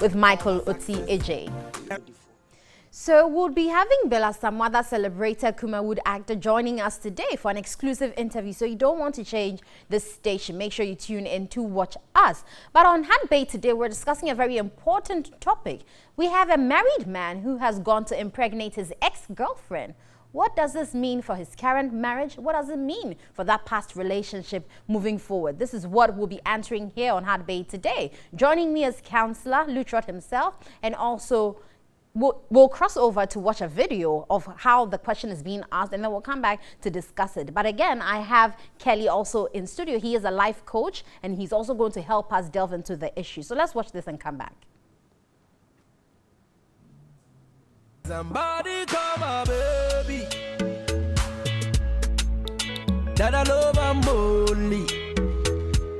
with Michael Oti Eje. So we'll be having Bella Samwada, celebrated Kumawood actor, joining us today for an exclusive interview. So you don't want to change the station. Make sure you tune in to watch us. But on Handbait today, we're discussing a very important topic. We have a married man who has gone to impregnate his ex-girlfriend. What does this mean for his current marriage? What does it mean for that past relationship moving forward? This is what we'll be answering here on Handbait today. Joining me is Councillor Lutterodt himself, and also We'll cross over to watch a video of how the question is being asked, and then we'll come back to discuss it. But again, I have Kelly also in studio. He is a life coach, and he's also going to help us delve into the issue. So let's watch this and come back. Somebody call my baby. That I love I'm only.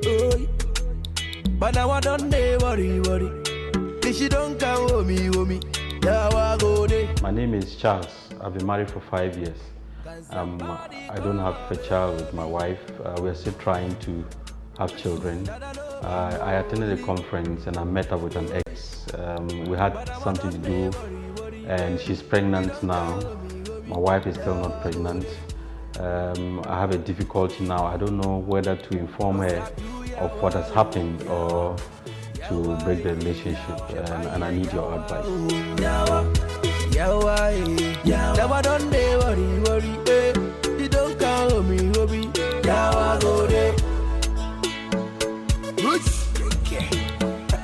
Oh, but now I don't worry. If she don't come with me. My name is Charles. I've been married for 5 years. I don't have a child with my wife. We're still trying to have children. I attended a conference and I met up with an ex. We had something to do, and she's pregnant now. My wife is still not pregnant. I have a difficulty now. I don't know whether to inform her of what has happened or to break the relationship, and I need your advice.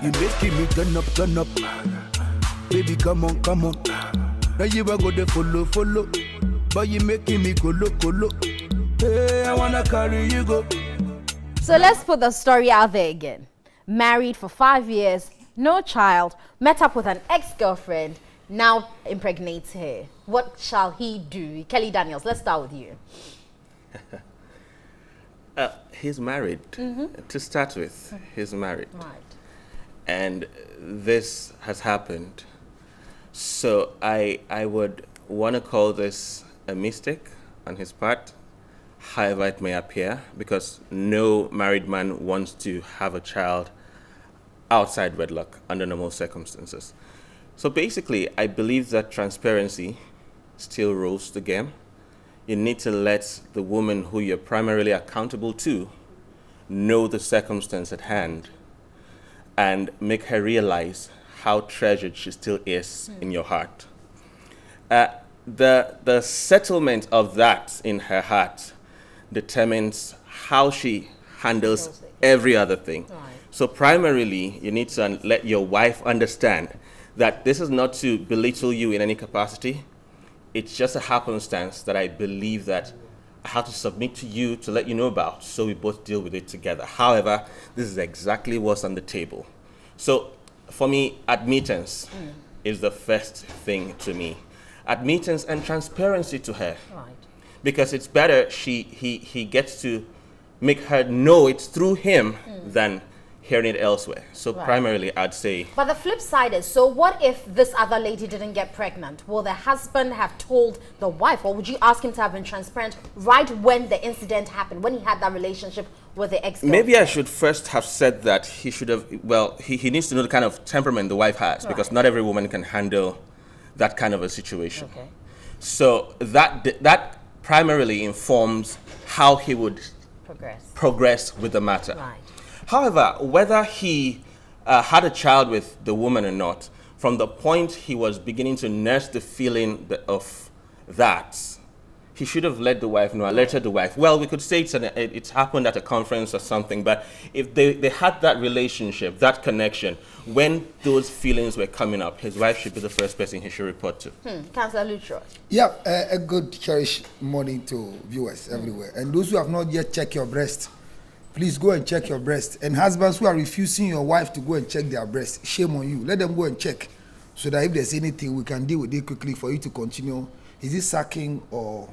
You making me turn up. Baby, come on. Now you will go to follow. But you making me colo. Hey, I wanna carry you go. So let's put the story out there again. Married for 5 years, no child, met up with an ex-girlfriend, now impregnates her. What shall he do? Kelly Daniels, let's start with you. He's married. To start with, he's married. Right. And this has happened. So I would want to call this a mistake on his part, however it may appear, because no married man wants to have a child outside wedlock under normal circumstances. So basically, I believe that transparency still rules the game. You need to let the woman who you're primarily accountable to know the circumstance at hand and make her realize how treasured she still is in your heart. The settlement of that in her heart determines how she handles every other thing. Right. So primarily, you need to let your wife understand that this is not to belittle you in any capacity. It's just a happenstance that I believe that I have to submit to you to let you know about, so we both deal with it together. However, this is exactly what's on the table. So for me, admittance is the first thing to me. Admittance and transparency to her. Right. Because it's better he gets to make her know it's through him than hearing it elsewhere. So primarily, I'd say. But the flip side is, so what if this other lady didn't get pregnant? Will the husband have told the wife, or would you ask him to have been transparent right when the incident happened, when he had that relationship with the ex-girlfriend? Maybe I should first have said that he should have, well, he needs to know the kind of temperament the wife has, because not every woman can handle that kind of a situation. Okay. So that primarily informs how he would progress with the matter. Right. However, whether he had a child with the woman or not, from the point he was beginning to nurse the feeling of that, he should have let the wife know, alerted the wife. Well, we could say it's happened at a conference or something, but if they had that relationship, that connection, when those feelings were coming up, his wife should be the first person he should report to. Councillor Lutterodt. Yeah, a good cherished morning to viewers everywhere. And those who have not yet checked your breast, please go and check your breast. And husbands who are refusing your wife to go and check their breast, shame on you. Let them go and check, so that if there's anything, we can deal with it quickly for you to continue. Is it sucking or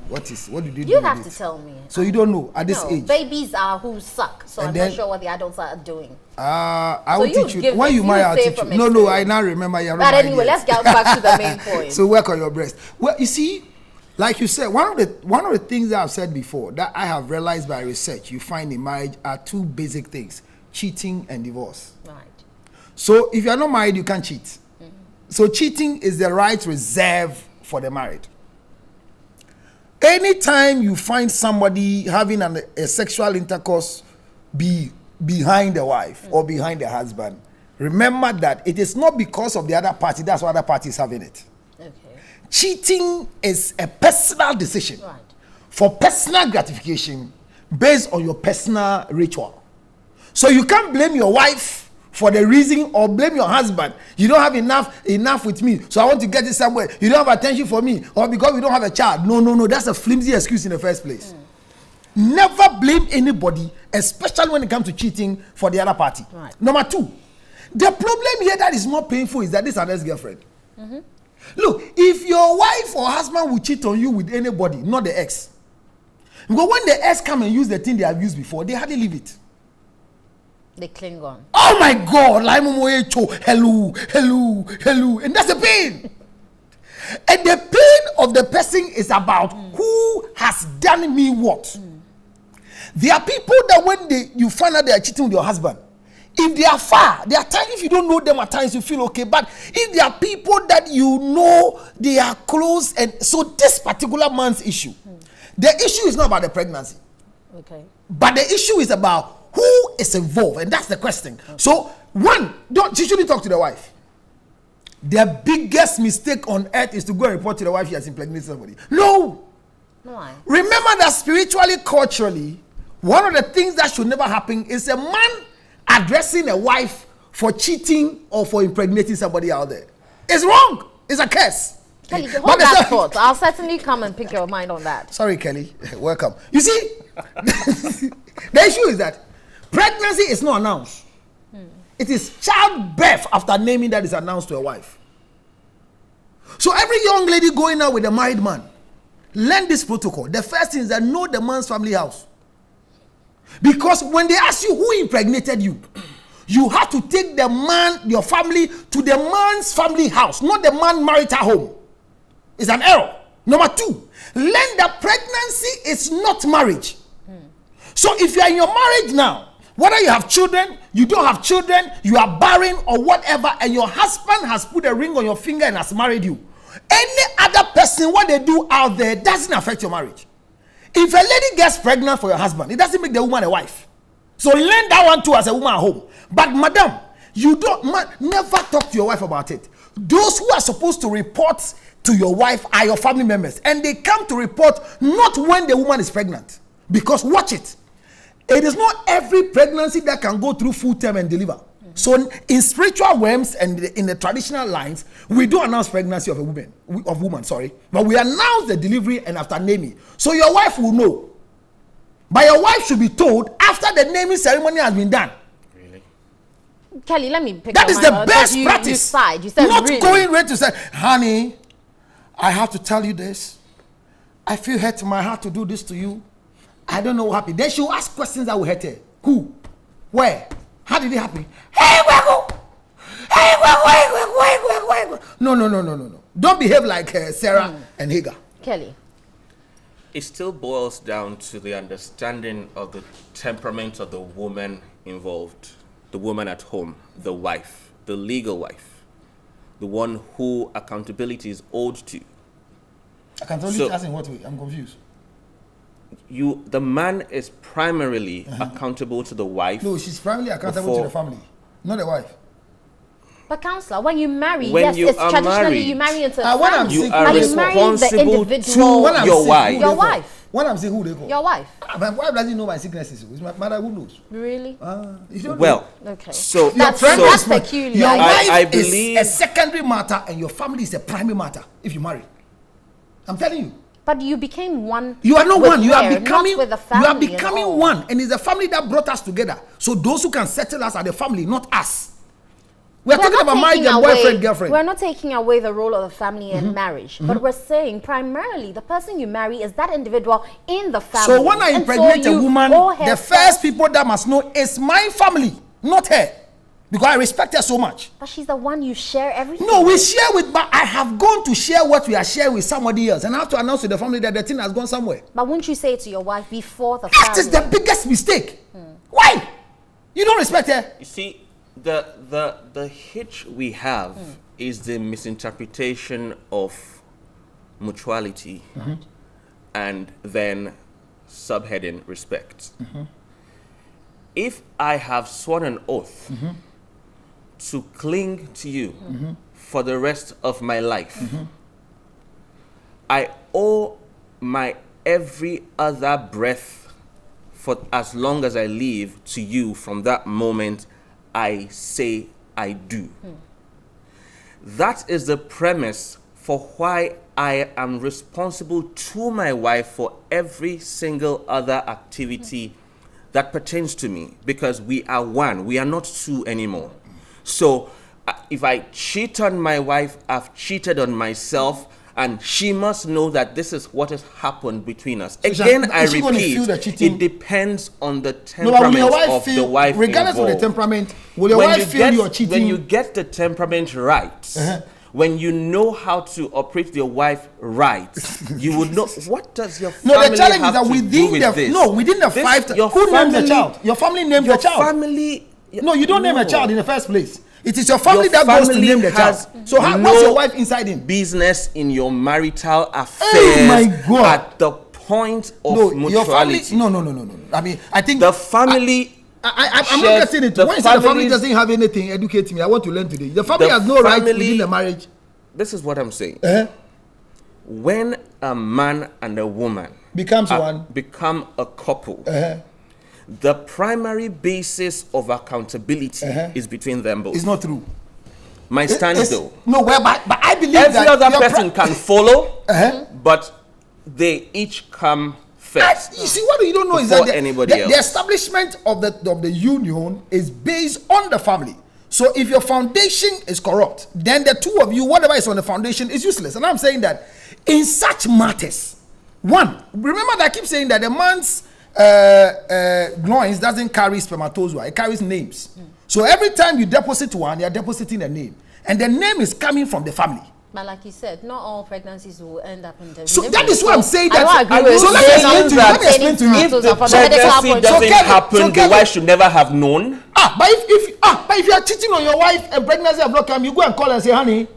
what did you do? You have to tell me. So you don't know at this age? Babies are who suck, so I'm not sure what the adults are doing. I will teach you. When you marry, I'll teach you. No, I now remember. But anyway, let's get back to the main point. So work on your breast. Well, you see, like you said, one of the things that I've said before that I have realized by research, you find in marriage are two basic things: cheating and divorce. Right. So if you are not married, you can't cheat. So cheating is the right reserved for the married. Anytime you find somebody having a sexual intercourse behind the wife or behind the husband, remember that it is not because of the other party. That's why the other party is having it. Okay. Cheating is a personal decision for personal gratification based on your personal ritual. So you can't blame your wife for the reason, or blame your husband. You don't have enough with me, so I want to get it somewhere. You don't have attention for me, or because we don't have a child. No. That's a flimsy excuse in the first place. Never blame anybody, especially when it comes to cheating, for the other party. Number 2, the problem here that is more painful is that this is an ex-girlfriend. Look, if your wife or husband will cheat on you with anybody, not the ex, because when the ex come and use the thing they have used before, they hardly leave it. They cling on. Oh my God! Hello, and that's the pain. And the pain of the person is about who has done me what. There are people that when you find out they are cheating with your husband, if they are far, there are times if you don't know them at times you feel okay. But if there are people that you know they are close, and so this particular man's issue, the issue is not about the pregnancy. Okay. But the issue is about who is involved, and that's the question. So, one, she shouldn't talk to the wife. The biggest mistake on earth is to go and report to the wife she has impregnated somebody. No. Why? Remember that spiritually, culturally, one of the things that should never happen is a man addressing a wife for cheating or for impregnating somebody out there. It's wrong. It's a curse. Kelly, hold that thought. I'll certainly come and pick your mind on that. Sorry, Kelly. Welcome. You see, the issue is that pregnancy is not announced. It is childbirth after naming that is announced to a wife. So every young lady going out with a married man, learn this protocol. The first thing is that know the man's family house. Because when they ask you who impregnated you, you have to take the man, your family, to the man's family house, not the man's marital home. It's an error. Number 2, learn that pregnancy is not marriage. So if you are in your marriage now, whether you have children, you don't have children, you are barren or whatever, and your husband has put a ring on your finger and has married you, any other person, what they do out there doesn't affect your marriage. If a lady gets pregnant for your husband, it doesn't make the woman a wife. So learn that one too as a woman at home. But madam, you never talk to your wife about it. Those who are supposed to report to your wife are your family members, and they come to report not when the woman is pregnant. Because watch it. It is not every pregnancy that can go through full term and deliver. So in spiritual realms and in the traditional lines, we don't announce pregnancy of a woman, but we announce the delivery and after naming. So your wife will know. But your wife should be told after the naming ceremony has been done. Really? Kelly, let me pick that is the best practice. You said not really. Going right to say, honey, I have to tell you this. I feel hurt in my heart to do this to you. I don't know what happened. Then she will ask questions that will hurt her. Who? Where? How did it happen? Hey, no. Don't behave like Sarah and Hagar. Kelly. It still boils down to the understanding of the temperament of the woman involved. The woman at home, the wife, the legal wife, the one who accountability is owed to. Accountability as in what way? I'm confused. The man is primarily accountable to the wife. No, she's primarily accountable to the family, not the wife. But counselor, when you marry, when yes, it's traditionally married, you marry into a family. You are responsible to your wife. Your wife. When I'm saying who they call. Your wife. My wife doesn't know my sicknesses. It's my mother who knows. Really? Well, okay. So that's peculiar. Your wife I believe is a secondary matter and your family is a primary matter if you marry. I'm telling you. But you became one. You are not one. You are becoming. Not with the family. You are becoming one, and it's the family that brought us together. So those who can settle us are the family, not us. We're talking about marriage and boyfriend, girlfriend. We're not taking away the role of the family in marriage, but we're saying primarily the person you marry is that individual in the family. So when I impregnate a woman, the first people that must know is my family, not her. Because I respect her so much. But she's the one you share everything. No, we share with, but I have gone to share what we are sharing with somebody else, and I have to announce to the family that the thing has gone somewhere. But wouldn't you say it to your wife before the family? That is the biggest mistake. Why? You don't respect her. You see, The hitch we have is the misinterpretation of mutuality and then subheading respect. If I have sworn an oath to cling to you for the rest of my life, I owe my every other breath for as long as I live to you from that moment I say I do. That is the premise for why I am responsible to my wife for every single other activity that pertains to me, because we are one. We are not two anymore. So if I cheat on my wife, I've cheated on myself, and she must know that this is what has happened between us. Again, I repeat, it depends on the temperament of the wife regardless involved. of the temperament, will your wife feel you're cheating? When you get the temperament right, when you know how to operate your wife right, you would know what does your family the challenge have is that to within do with this. within the five. Who names the child? Your family names the child. Family. No, you don't name a child in the first place. It is your family that goes to name the child. So what's your wife inside in? Business in your marital affairs. Oh my God. At the point of mutuality. No. I mean, I think the family. I'm not getting it. When you say the family doesn't have anything, educate me. I want to learn today. The family has no right within the marriage. This is what I'm saying. When a man and a woman become a couple, the primary basis of accountability is between them both. It's not true. My stand though. No, but I believe every that other person can follow, but they each come first. You see, what you don't know is that the establishment of the union is based on the family. So if your foundation is corrupt, then the two of you, whatever is on the foundation, is useless. And I'm saying that in such matters, one, remember that I keep saying that the man's loins doesn't carry spermatozoa, it carries names. So every time you deposit one, you're depositing a name, and the name is coming from the family. But like you said, not all pregnancies will end up in the So that is what I'm saying. That I don't agree with so let me explain to you. If the pregnancy doesn't happen, the wife should never have known. But if you are cheating on your wife and pregnancy have not come, you go and call and say, honey,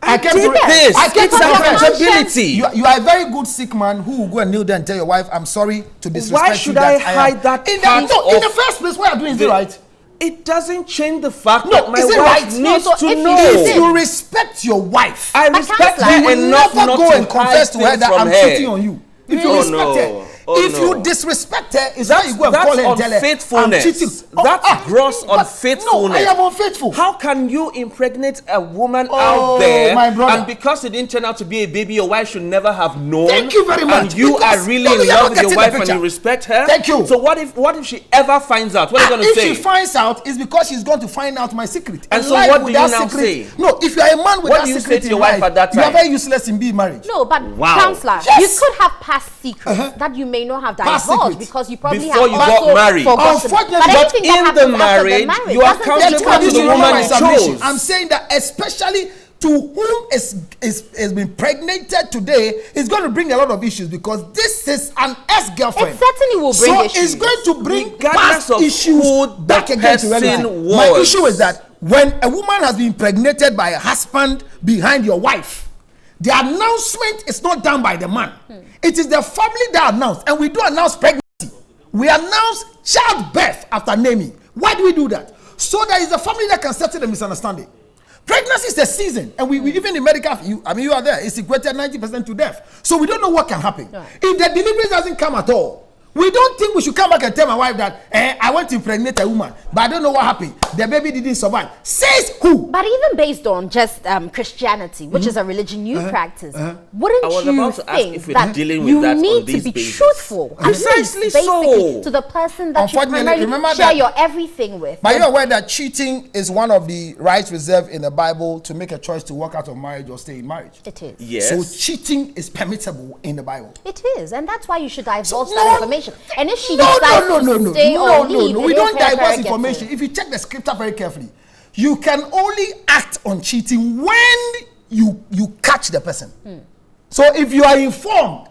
I came to this. I came to accountability. You are a very good sick man who will go and kneel there and tell your wife, I'm sorry to disrespect you. Why should I hide that? In the first place, what you are doing is it right? It doesn't change the fact that my wife needs to know. If you respect your wife, I respect her enough not not go to and confess to her that I'm cheating on you. If you respect her, if you disrespect her, is that you go and call her and tell her I'm cheating. That's gross unfaithfulness. No, I am unfaithful. How can you impregnate a woman out there, my brother, and because it didn't turn out to be a baby, your wife should never have known? Thank you very much. And you are really in love with your wife and you respect her? Thank you. So what if she ever finds out? What are you going to say? If she finds out, it's because she's going to find out my secret. And so what do you now say? No, if you are a man with that secret, what do you say to your wife at that time? You are very useless in being married. No, but counselor, you could have past secrets that you may not have divulged because you probably before have you got married. But in the marriage, you are accountable to the woman you chose. I'm saying that especially to whom is been impregnated today is going to bring a lot of issues, because this is an ex-girlfriend. It certainly will bring issues. So it's going to bring past issues back again to relevant. My issue is that when a woman has been impregnated by a husband behind your wife, the announcement is not done by the man. It is the family that announced, and we do announce pregnancy. We announce childbirth after naming. Why do we do that? So there is a family that can settle the misunderstanding. Pregnancy is the season, and we even in medical, you are there, it's equated 90% to death. So we don't know what can happen. Right. If the delivery doesn't come at all, we don't think we should come back and tell my wife that I want to impregnate a woman, but I don't know what happened. The baby didn't survive. Says who? But even based on just Christianity, which is a religion you practice, wouldn't you think that you need to be truthful? Precisely so. To the person that you primarily share your everything with. But you're aware that cheating is one of the rights reserved in the Bible to make a choice to walk out of marriage or stay in marriage. It is. Yes. So cheating is permissible in the Bible. It is, and that's why you should divulge that information. And if she decides to stay or leave, we don't divulge information. If you check the scripture very carefully, you can only act on cheating when you catch the person. So if you are informed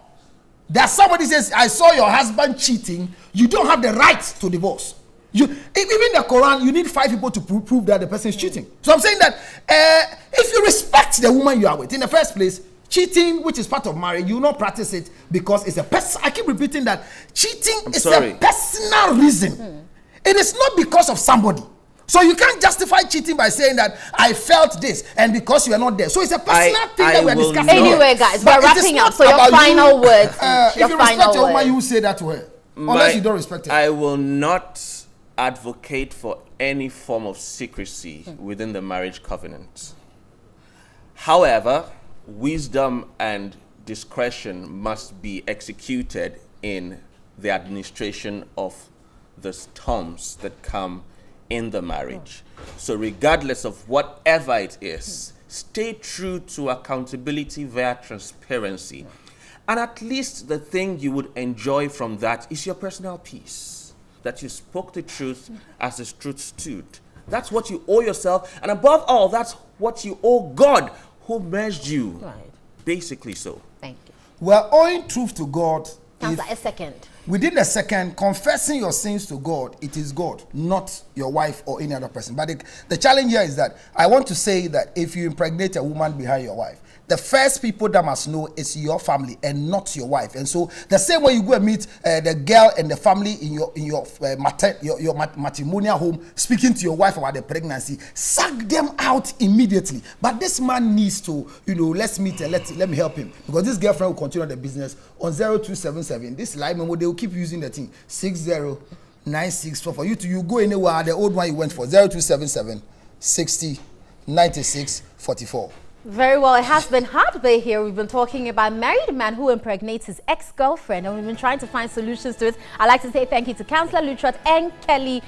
that somebody says, I saw your husband cheating, you don't have the right to divorce. Even the Quran, you need 5 people to prove that the person is cheating. So I'm saying that if you respect the woman you are with in the first place, cheating, which is part of marriage, you will not practice it because it's a I keep repeating that cheating is a personal reason. It is not because of somebody. So you can't justify cheating by saying that I felt this and because you are not there. So it's a personal thing that we're discussing. Anyway, guys, we're wrapping up. So your final words. If you respect your woman, you will say that to her. Unless you don't respect her. I will not advocate for any form of secrecy within the marriage covenant. However, wisdom and discretion must be executed in the administration of the storms that come in the marriage. So regardless of whatever it is, stay true to accountability via transparency. And at least the thing you would enjoy from that is your personal peace, that you spoke the truth as the truth stood. That's what you owe yourself, and above all, that's what you owe God, who merged you. Right. Basically so. Thank you. Well, owing truth to God, a second. Within a second, confessing your sins to God, it is God, not your wife or any other person. But the challenge here is that I want to say that if you impregnate a woman behind your wife, the first people that must know is your family and not your wife. And so the same way you go and meet the girl and the family in your matrimonial home, speaking to your wife about the pregnancy, suck them out immediately. But this man needs to, let's meet and let me help him, because this girlfriend will continue the business on 0277. This live memo, they will keep using the thing 60964 for you to go anywhere. The old one you went for 0277 60 96 44. Very well. It has been hard day here. We've been talking about a married man who impregnates his ex-girlfriend, and we've been trying to find solutions to it. I'd like to say thank you to Councillor Lutterodt and Kelly